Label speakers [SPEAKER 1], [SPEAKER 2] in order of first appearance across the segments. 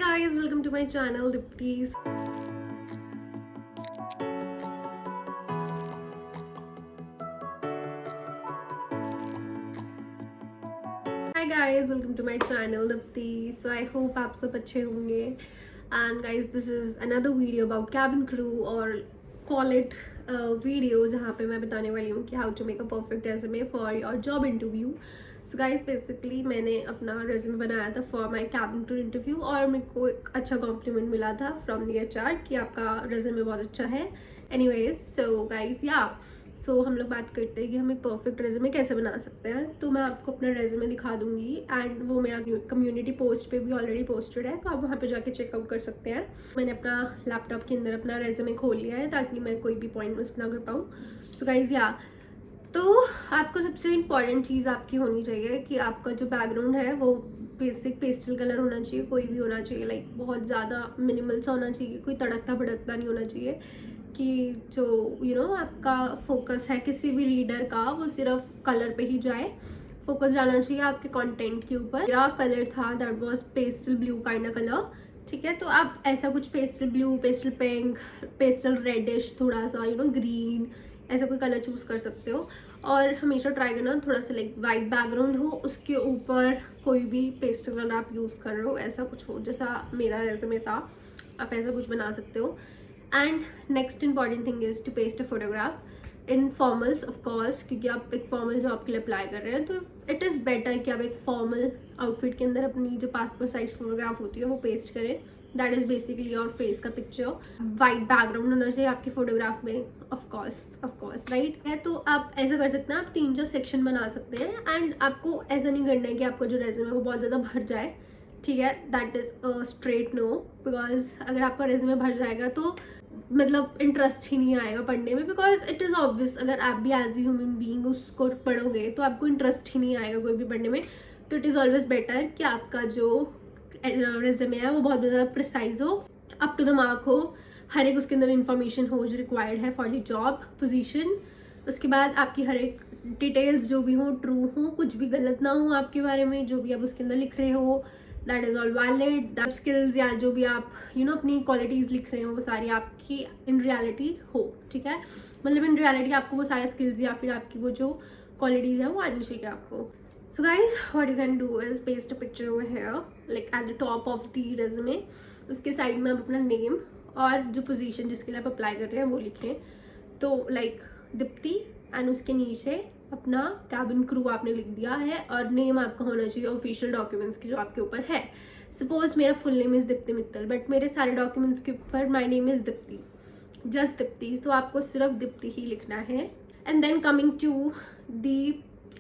[SPEAKER 1] guys, welcome to my channel Dipti's. Hi guys, welcome to my channel Dipti. So I hope आप सब अच्छे होंगे. And guys, this is another video about cabin crew or call it video जहाँ पे मैं बताने वाली हूँ कि how to make a perfect resume for your job interview. So guys, basically मैंने अपना resume बनाया था for my cabin crew interview और मेरे को एक अच्छा compliment मिला था from the HR कि आपका resume बहुत अच्छा है. Anyways, so guys, yeah. हम लोग बात करते हैं कि हम एक परफेक्ट रेज्यूमे कैसे बना सकते हैं. तो मैं आपको अपना रेज्यूमे दिखा दूंगी एंड वो मेरा कम्युनिटी पोस्ट पे भी ऑलरेडी पोस्टेड है, तो आप वहाँ पे जाके चेकआउट कर सकते हैं. मैंने अपना लैपटॉप के अंदर अपना रेज्यूमे खोल लिया है ताकि मैं कोई भी पॉइंट मिस ना कर पाऊँ. सो गाइज या तो आपको सबसे इम्पॉर्टेंट चीज़ आपकी होनी चाहिए कि आपका जो बैकग्राउंड है वो बेसिक पेस्टल कलर होना चाहिए. कोई भी होना चाहिए, लाइक बहुत ज़्यादा मिनिमल सा होना चाहिए, कोई तड़कता भड़कता नहीं होना चाहिए कि जो आपका फोकस है किसी भी रीडर का वो सिर्फ कलर पे ही जाए. फोकस जाना चाहिए आपके कंटेंट के ऊपर. मेरा कलर था that was pastel blue kind of colour. ठीक है, तो आप ऐसा कुछ pastel blue, pastel pink, pastel reddish, थोड़ा सा ग्रीन, ऐसा कोई कलर चूज कर सकते हो. और हमेशा ट्राई करना थोड़ा सा लाइक वाइट बैकग्राउंड हो, उसके ऊपर कोई भी पेस्टल कलर आप यूज़ कर रहे हो, ऐसा कुछ हो जैसा मेरा रेज्यूमे था. आप ऐसा कुछ बना सकते हो. And next important thing is to paste a photograph in formals of course, क्योंकि आप एक फॉर्मल जॉब के लिए अप्लाई कर रहे हैं तो इट इज़ बेटर कि आप एक फॉर्मल आउटफिट के अंदर अपनी जो पासपोर्ट साइज फोटोग्राफ होती है वो पेस्ट करें. That is basically your face का पिक्चर. वाइट बैकग्राउंड होना चाहिए आपके फोटोग्राफ में, ऑफ कोर्स राइट है. तो आप ऐसा कर सकते हैं, आप 3-4 सेक्शन बना सकते हैं. एंड आपको ऐसा नहीं करना है कि आपका जो रेज्यूमे है वो बहुत ज़्यादा भर जाए. ठीक है, that is straight no, because अगर आपका रेज्यूमे भर जाएगा तो मतलब इंटरेस्ट ही नहीं आएगा पढ़ने में. बिकॉज इट इज़ ऑब्वियस, अगर आप भी एज ए ह्यूमन बीइंग उसको पढ़ोगे तो आपको इंटरेस्ट ही नहीं आएगा कोई भी पढ़ने में. तो इट इज़ ऑलवेज बेटर कि आपका जो रेज्यूमे है वो बहुत ज़्यादा प्रिसाइज हो, अप टू द मार्क हो, हर एक उसके अंदर इंफॉर्मेशन हो जो रिक्वायर्ड है फॉर द जॉब पोजीशन. उसके बाद आपकी हर एक डिटेल्स जो भी हो ट्रू हो, कुछ भी गलत ना हो आपके बारे में, जो भी आप उसके अंदर लिख रहे हो that is all valid. That skills या जो भी आप अपनी क्वालिटीज़ लिख रहे हो वो सारी आपकी इन रियलिटी हो. ठीक है, मतलब इन रियलिटी आपको वो सारे स्किल्स या फिर आपकी वो जो क्वालिटीज़ है वो आनी चाहिए आपको. So guys, what you can do is paste a picture over here like at the top of the resume. उसके साइड में आप अपना नेम और जो पोजीशन जिसके लिए आप अप्लाई कर रहे हैं वो लिखें. तो लाइक दीप्ति एंड उसके नीचे अपना कैबिन क्रू आपने लिख दिया है और नेम आपका होना चाहिए ऑफिशियल डॉक्यूमेंट्स की जो आपके ऊपर है. सपोज मेरा full name is Deepti Mittal, but मेरे सारे डॉक्यूमेंट्स के ऊपर my name is Deepti, just Deepti. तो आपको सिर्फ दीप्ति ही लिखना है. And then coming to the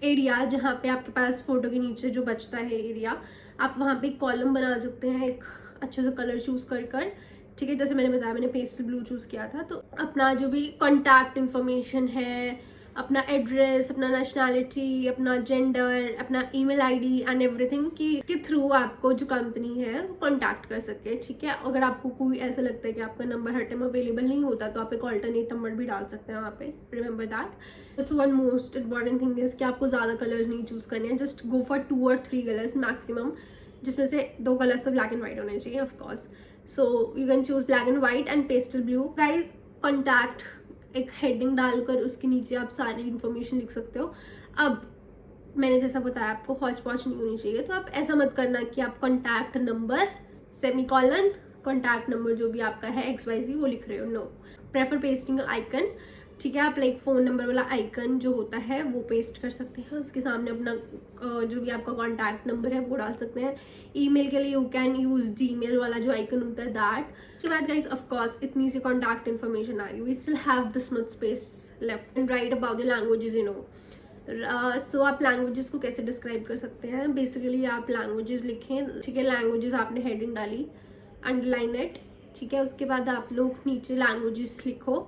[SPEAKER 1] area जहाँ पे आपके पास फोटो के नीचे जो बचता है एरिया, आप वहाँ पे एक कॉलम बना सकते हैं एक अच्छे से कलर चूज़ कर. ठीक है, जैसे मैंने बताया मैंने पेस्टल ब्लू चूज़ किया था. तो अपना जो भी कॉन्टैक्ट इन्फॉर्मेशन है, अपना एड्रेस, अपना नेशनैलिटी, अपना जेंडर, अपना ईमेल आईडी एंड एवरीथिंग कि इसके थ्रू आपको जो कंपनी है वो कॉन्टैक्ट कर सके. ठीक है, अगर आपको कोई ऐसा लगता है कि आपका नंबर हर टाइम अवेलेबल नहीं होता तो आप एक ऑल्टरनेट नंबर भी डाल सकते हैं वहाँ पे. Remember that. So one most important thing is कि आपको ज़्यादा कलर्स नहीं चूज़ करने हैं. Just go for 2 or 3 colours maximum, जिसमें से 2 कलर्स तो ब्लैक एंड वाइट होने चाहिए of course. So you can choose black and white and pastel blue. Guys, contact एक हेडिंग डालकर उसके नीचे आप सारी इन्फॉर्मेशन लिख सकते हो. अब मैंने जैसा बताया आपको हॉच पॉच नहीं होनी चाहिए, तो आप ऐसा मत करना कि आप contact number semicolon contact number जो भी आपका है XYZ वो लिख रहे हो. No, prefer pasting icon. ठीक है, आप लाइक फ़ोन नंबर वाला आइकन जो होता है वो पेस्ट कर सकते हैं. उसके सामने अपना जो भी आपका कॉन्टैक्ट नंबर है वो डाल सकते हैं. ईमेल के लिए यू कैन यूज़ Gmail वाला जो आइकन होता है दैट. उसके बाद गाइस ऑफ कोर्स इतनी सी कॉन्टैक्ट इन्फॉर्मेशन आ गई, we still have the small space left. And right about the languages so आप लैंग्वेजेस को कैसे डिस्क्राइब कर सकते हैं. बेसिकली आप लैंग्वेजेस लिखें. ठीक है, लैंग्वेजेस आपने हेडिंग डाली, अंडरलाइन इट. ठीक है, उसके बाद आप लोग नीचे लैंग्वेजेस लिखो.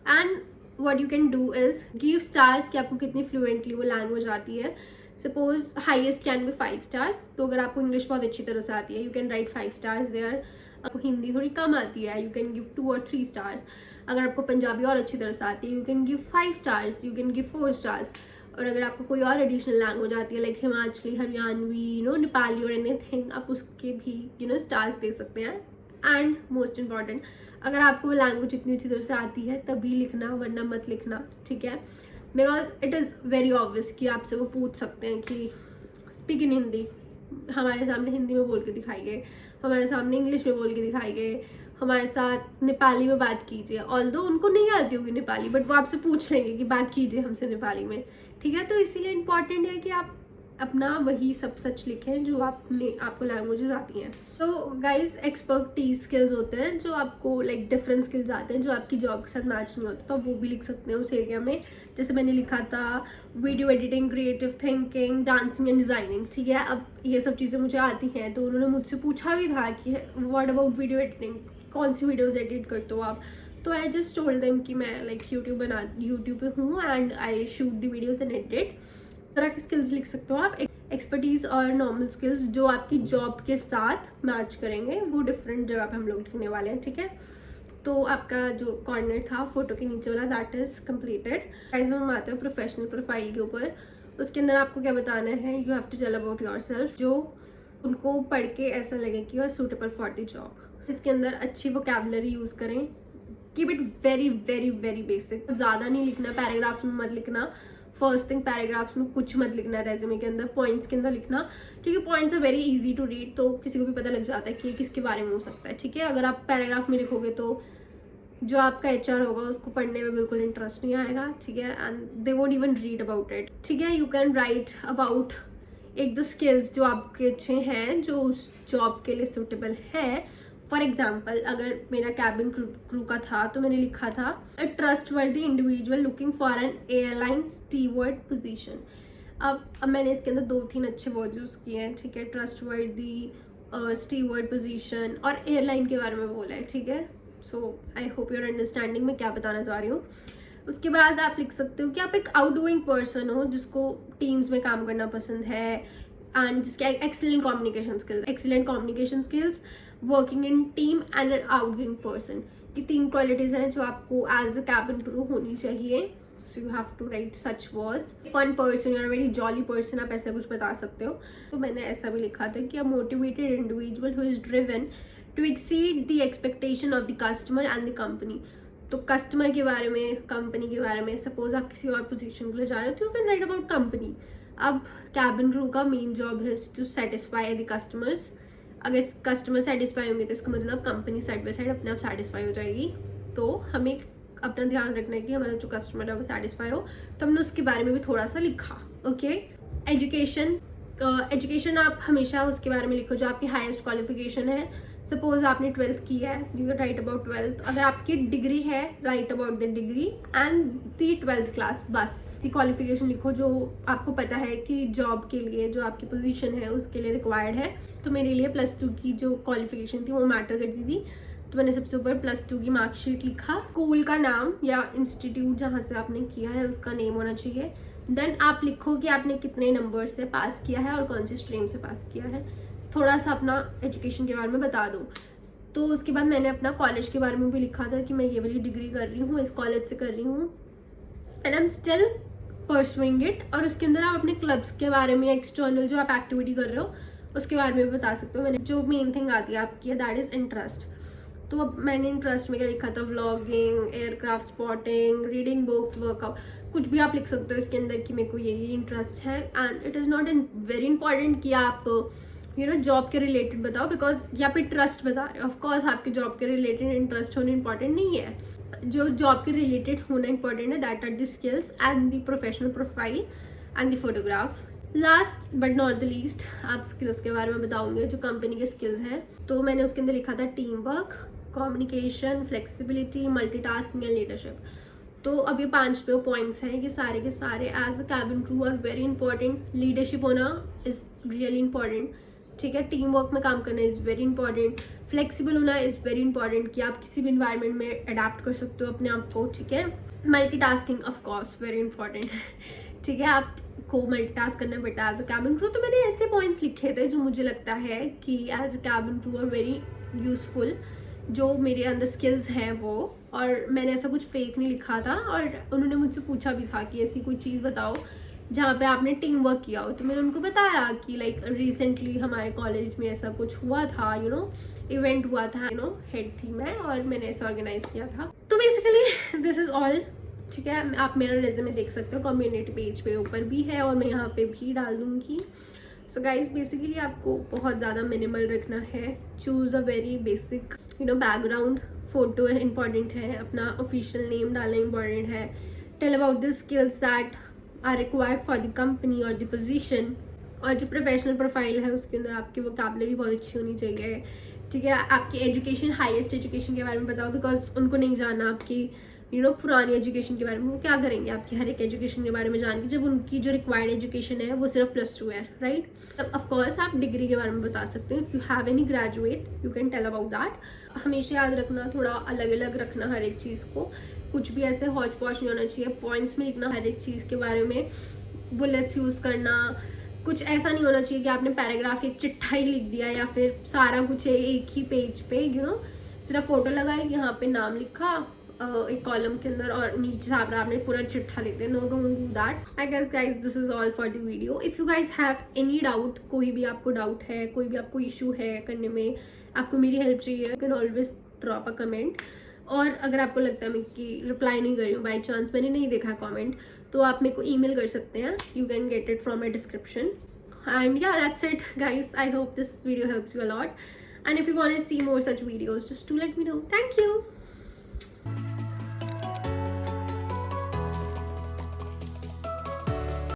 [SPEAKER 1] And what you can do is give stars कि आपको कितनी फ्लुएंटली वो लैंग्वेज आती है. Suppose highest can be 5 stars. तो अगर आपको इंग्लिश बहुत अच्छी तरह से आती है you can write 5 stars there. आपको हिंदी थोड़ी कम आती है you can give 2 or 3 stars. अगर आपको पंजाबी और अच्छी तरह से आती है you can give 5 stars, you can give 4 stars. और अगर आपको कोई और एडिशनल लैंग्वेज आती है लाइक हिमाचली, हरियाणवी, नेपाली और एनीथिंग, आप उसके भी स्टार्स दे सकते हैं। एंड मोस्ट इम्पॉर्टेंट, अगर आपको वो लैंग्वेज इतनी अच्छी तरह से आती है तभी लिखना, वरना मत लिखना, ठीक है। Because it is very obvious कि आपसे वो पूछ सकते हैं कि स्पीक इन हिंदी, हमारे सामने हिंदी में बोल के दिखाइए, हमारे सामने इंग्लिश में बोल के दिखाइए, हमारे साथ नेपाली में बात कीजिए। ऑल्दो उनको नहीं आती होगी नेपाली, बट वो आपसे पूछ लेंगे कि बात कीजिए हमसे नेपाली में, ठीक है। तो इसीलिए इम्पॉर्टेंट है कि आप अपना वही सब सच लिखें जो आपको लैंग्वेजेस आती हैं। तो गाइज एक्सपर्टीज स्किल्स होते हैं जो आपको लाइक डिफरेंट स्किल्स आते हैं जो आपकी जॉब के साथ मैच नहीं होते, तो आप वो भी लिख सकते हैं उस एरिया में। जैसे मैंने लिखा था video editing, creative thinking, dancing and designing, ठीक है। अब ये सब चीज़ें मुझे आती हैं, तो उन्होंने मुझसे पूछा भी था कि व्हाट अबाउट वीडियो एडिटिंग, कौन सी वीडियोज़ एडिट करते हो आप। तो आई जस्ट टोल्ड देम कि मैं लाइक यूट्यूब पे हूँ and I shoot the videos and edit. तरह की स्किल्स लिख सकते हो आप। एक्सपर्टीज और नॉर्मल स्किल्स जो आपकी जॉब के साथ मैच करेंगे, वो डिफरेंट जगह पे हम लोग लिखने वाले हैं, ठीक है। तो आपका जो कॉर्नर था फोटो के नीचे वाला, दैट इज कम्प्लीटेड। गाइस हम आते हैं प्रोफेशनल प्रोफाइल के ऊपर। उसके अंदर आपको क्या बताना है, you have to tell about yourself, जो उनको पढ़ के ऐसा लगे कि you are suitable for the job. इसके अंदर अच्छी वोकैबुलरी यूज़ करें, keep it very very very basic, ज़्यादा नहीं लिखना, पैराग्राफ्स में मत लिखना। फर्स्ट थिंग, पैराग्राफ्स में कुछ मत लिखना रेज्यूमे के अंदर, पॉइंट्स के अंदर लिखना, क्योंकि points are very easy to read, तो किसी को भी पता लग जाता है कि ये किसके बारे में हो सकता है, ठीक है। अगर आप पैराग्राफ में लिखोगे तो जो आपका HR होगा उसको पढ़ने में बिल्कुल इंटरेस्ट नहीं आएगा, ठीक है, and they won't even read about it, ठीक है। यू कैन राइट अबाउट एक दो स्किल्स जो आपके अच्छे हैं, जो उस जॉब के लिए सूटेबल है। फॉर एग्जाम्पल, अगर मेरा कैबिन क्रू का था तो मैंने लिखा था a trustworthy individual looking for an airline steward position. अब मैंने इसके अंदर 2-3 अच्छे वर्ड यूज़ किए हैं, ठीक है। ट्रस्टवर्दी, स्टीवर्ड पोजीशन और एयरलाइन के बारे में बोला है, ठीक है। सो आई होप यूर अंडरस्टैंडिंग में क्या बताना चाह रही हूँ। उसके बाद आप लिख सकते हो कि आप एक आउटगोइंग पर्सन हो जिसको टीम्स में काम करना पसंद है एंड जिसके excellent communication skills, working in team and an outgoing person. ये 3 क्वालिटीज हैं जो आपको एज अ कैबिन क्रू होनी चाहिए। So you have to write such words. Fun person, you are very jolly person, आप ऐसा कुछ बता सकते हो। तो मैंने ऐसा भी लिखा था कि a motivated individual who is driven to exceed the expectation of the customer and the company. तो कस्टमर के बारे में, कंपनी के बारे में, सपोज आप किसी और पोजीशन के लिए जा रहे हो तो you can right about company. अब कैबिन क्रू का मेन जॉब है टू सेटिस्फाई द कस्टमर्स। अगर कस्टमर सेटिस्फाई होंगे तो इसका मतलब कंपनी साइड बाय साइड अपने आप सेटिस्फाई हो जाएगी। तो हमें अपना ध्यान रखना है कि हमारा जो कस्टमर है वो सेटिस्फाई हो, तो हमने उसके बारे में भी थोड़ा सा लिखा, ओके। एजुकेशन आप हमेशा उसके बारे में लिखो जो आपकी हाईएस्ट क्वालिफिकेशन है। सपोज आपने 12th की है, you can right about 12th। अगर आपकी डिग्री है, right about the degree and the 12th class, बस दी क्वालिफिकेशन लिखो जो आपको पता है कि जॉब के लिए जो आपकी पोजीशन है उसके लिए रिक्वायर्ड है। तो मेरे लिए +2 की जो क्वालिफिकेशन थी वो मैटर करती थी, तो मैंने सबसे ऊपर +2 की मार्कशीट लिखा। स्कूल का नाम या इंस्टीट्यूट जहाँ से आपने किया है उसका नेम होना चाहिए। देन आप लिखो कि आपने कितने नंबर से पास किया है और कौन सी स्ट्रीम से पास किया है। थोड़ा सा अपना एजुकेशन के बारे में बता दो। तो उसके बाद मैंने अपना कॉलेज के बारे में भी लिखा था कि मैं ये वाली डिग्री कर रही हूँ, इस कॉलेज से कर रही हूँ and I am still pursuing it. और उसके अंदर आप अपने क्लब्स के बारे में, एक्सटर्नल जो आप एक्टिविटी कर रहे हो उसके बारे में भी बता सकते हो। मैंने जो मेन थिंग आती है आपकी, दैट इज़ इंटरेस्ट। तो अब मैंने इंटरेस्ट में क्या लिखा था, vlogging, aircraft spotting, reading books, workout, कुछ भी आप लिख सकते हो इसके अंदर कि मेरे को यही इंटरेस्ट है। And it is not very important कि आप जॉब के रिलेटेड बताओ, बिकॉज यहाँ पे ट्रस्ट बता रहे हो। ऑफकोर्स आपके जॉब के रिलेटेड इंटरेस्ट होना इंपॉर्टेंट नहीं है, जो जॉब के रिलेटेड होना इंपॉर्टेंट है, that are the skills and the professional profile and the photograph. Last but not the least, आप स्किल्स के बारे में बताऊंगे जो कंपनी के स्किल्स हैं। तो मैंने उसके अंदर लिखा था team work, communication, flexibility, multitasking and leadership. तो अब ये 5 पॉइंट्स हैं, ये सारे के सारे as a cabin crew are very important. Leadership होना इज़ रियली इंपॉर्टेंट, ठीक है। टीम वर्क में काम करना इज़ वेरी इंपॉर्टेंट। फ्लेक्सिबल होना इज़ वेरी इंपॉर्टेंट कि आप किसी भी इन्वायरमेंट में अडाप्ट कर सकते हो अपने आप को, ठीक है। Multitasking of course very important, ठीक है। आपको मल्टीटास्क करना पड़ता है एज अ कैबिन क्रू। तो मैंने ऐसे पॉइंट्स लिखे थे जो मुझे लगता है कि as a cabin crew are very useful, जो मेरे अंदर स्किल्स हैं वो। और मैंने ऐसा कुछ फेक नहीं लिखा था, और उन्होंने मुझसे पूछा भी था कि ऐसी कोई चीज़ बताओ जहाँ पे आपने टीम वर्क किया हो। तो मैंने उनको बताया कि लाइक रिसेंटली हमारे कॉलेज में ऐसा कुछ हुआ था, इवेंट हुआ था, हेड थी मैं और मैंने ऐसा ऑर्गेनाइज किया था। तो बेसिकली दिस इज़ ऑल। ठीक है, आप मेरा रेज्यूमे देख सकते हो, कम्युनिटी पेज पे ऊपर भी है और मैं यहाँ पे भी डाल दूँगी। सो गाइज बेसिकली आपको बहुत ज़्यादा मिनिमल रखना है। Choose a very basic background, photo important है, अपना ऑफिशियल नेम डालना इंपॉर्टेंट है, tell about the skills that are required for the company और द पोजीशन, और जो प्रोफेशनल प्रोफाइल है उसके अंदर आपकी वोकैबुलरी बहुत अच्छी होनी चाहिए। ठीक है, आपकी एजुकेशन, हाईएस्ट एजुकेशन के बारे में बताओ, बिकॉज उनको नहीं जानना आपकी पुरानी एजुकेशन के बारे में। वो क्या करेंगे आपकी हर एक एजुकेशन के बारे में जान के, जब उनकी जो रिक्वायर्ड एजुकेशन है वो सिर्फ +2 है, राइट। तब ऑफकोर्स आप डिग्री के बारे में बता सकते हो। If you have any graduate you can tell about that. हमेशा याद रखना, थोड़ा अलग अलग रखना हर एक चीज़ को, कुछ भी ऐसे हौच पौच नहीं होना चाहिए। पॉइंट्स में लिखना हर एक चीज़ के बारे में, बुलेट्स यूज़ करना, कुछ ऐसा नहीं होना चाहिए कि आपने पैराग्राफ एक चिट्ठा ही लिख दिया या फिर सारा कुछ एक ही पेज पे सिर्फ फोटो लगाए, यहाँ पे नाम लिखा एक कॉलम के अंदर और नीचे आपने पूरा चिट्ठा लिख दिया। No, don't do that. I guess guys this is all for the video. If you guys have any doubt, कोई भी आपको डाउट है, कोई भी आपको इशू है करने में, आपको मेरी हेल्प चाहिए, you can always drop a comment. और अगर आपको लगता है मैं कि रिप्लाई नहीं कर रही हूँ, बाई चांस मैंने नहीं देखा कमेंट, तो आप मेरे को ईमेल कर सकते हैं। You can get it from my description. And yeah, that's it guys. I hope this video helps you a lot, and if you want to see more such videos, just do let me know. Thank you.